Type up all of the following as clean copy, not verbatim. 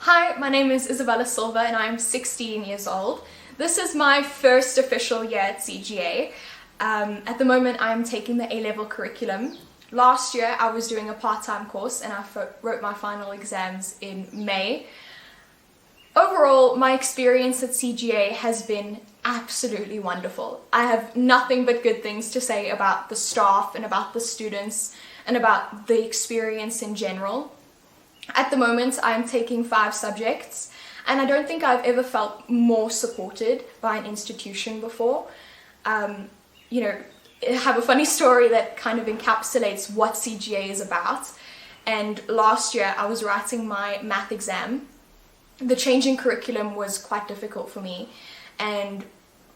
Hi, my name is Isabella Silva and I'm 16 years old. This is my first official year at CGA. At the moment I'm taking the A-level curriculum. Last year I was doing a part-time course and I wrote my final exams in May. Overall, my experience at CGA has been absolutely wonderful. I have nothing but good things to say about the staff and about the students and about the experience in general. At the moment, I'm taking 5 subjects, and I don't think I've ever felt more supported by an institution before. I have a funny story that kind of encapsulates what CGA is about. And last year, I was writing my math exam. The change in curriculum was quite difficult for me, and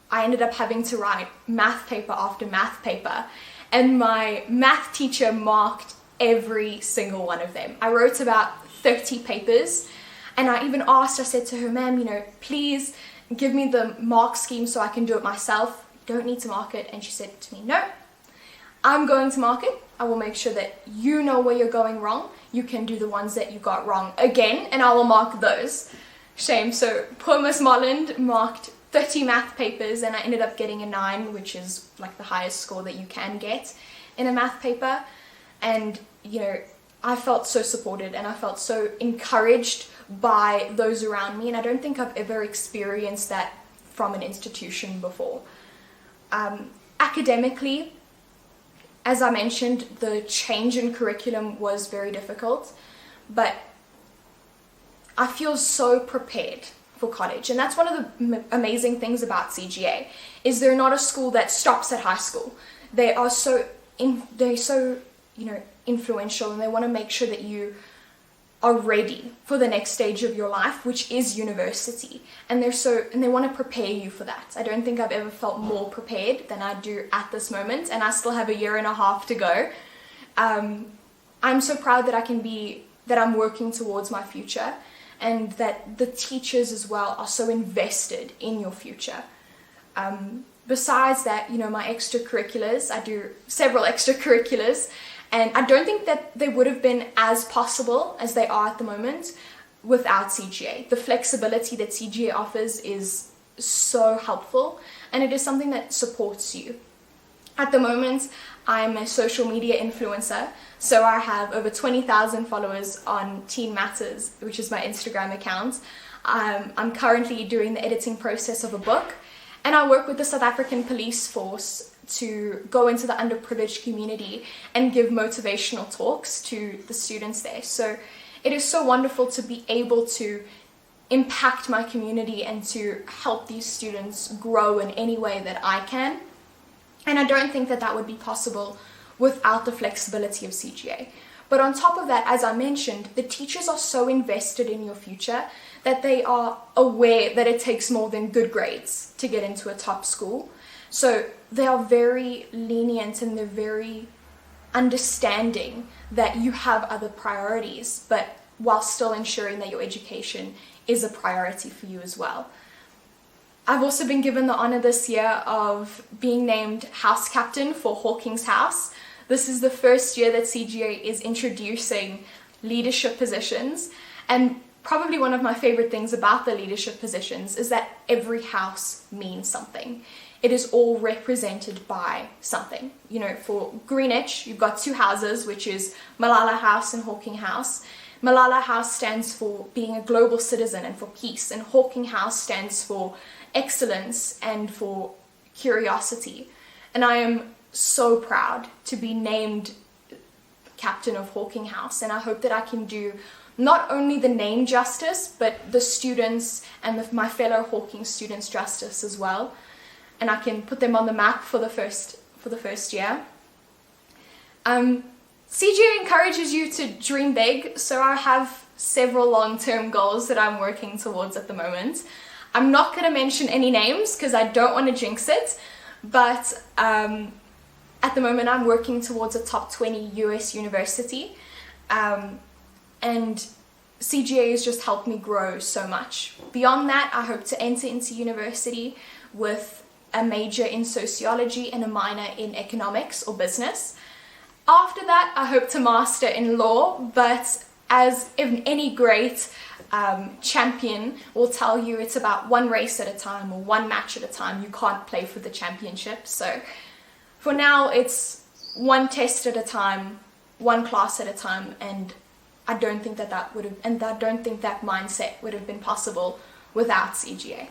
I ended up having to write math paper after math paper, and my math teacher marked every single one of them. I wrote about 30 papers, and I even asked, I said to her, ma'am, please give me the mark scheme so I can do it myself. You don't need to mark it. And she said to me, no, I'm going to mark it. I will make sure that you know where you're going wrong. You can do the ones that you got wrong again, and I will mark those. Shame. So poor Miss Molland marked 30 math papers, and I ended up getting a 9, which is like the highest score that you can get in a math paper. And I felt so supported and I felt so encouraged by those around me, and I don't think I've ever experienced that from an institution before. Academically, as I mentioned, the change in curriculum was very difficult, but I feel so prepared for college, and that's one of the amazing things about CGA, is they're not a school that stops at high school. They're so influential, and they want to make sure that you are ready for the next stage of your life, which is university, and they want to prepare you for that. I don't think I've ever felt more prepared than I do at this moment, and I still have a year and a half to go. I'm so proud that I'm working towards my future, and that the teachers as well are so invested in your future. Besides that, my extracurriculars, I do several extracurriculars, and I don't think that they would have been as possible as they are at the moment without CGA. The flexibility that CGA offers is so helpful, and it is something that supports you. At the moment, I'm a social media influencer, so I have over 20,000 followers on Teen Matters, which is my Instagram account. I'm currently doing the editing process of a book, and I work with the South African Police Force to go into the underprivileged community and give motivational talks to the students there. So it is so wonderful to be able to impact my community and to help these students grow in any way that I can. And I don't think that that would be possible without the flexibility of CGA. But on top of that, as I mentioned, the teachers are so invested in your future that they are aware that it takes more than good grades to get into a top school. So they are very lenient, and they're very understanding that you have other priorities, but while still ensuring that your education is a priority for you as well. I've also been given the honor this year of being named house captain for Hawking's House. This is the first year that CGA is introducing leadership positions, and probably one of my favorite things about the leadership positions is that every house means something. It is all represented by something. For Greenwich, you've got 2 houses, which is Malala House and Hawking House. Malala House stands for being a global citizen and for peace, and Hawking House stands for excellence and for curiosity. And I am so proud to be named captain of Hawking House, and I hope that I can do not only the name justice, but the students and my fellow Hawking students justice as well. And I can put them on the map for the first year. CGA encourages you to dream big, so I have several long-term goals that I'm working towards at the moment. I'm not going to mention any names because I don't want to jinx it, but at the moment I'm working towards a top 20 US university, and CGA has just helped me grow so much. Beyond that, I hope to enter into university with a major in sociology and a minor in economics or business. After that, I hope to master in law, but as in any great champion will tell you it's about one race at a time or one match at a time. You can't play for the championship. So for now, it's one test at a time, one class at a time, and I don't think that mindset would have been possible without CGA.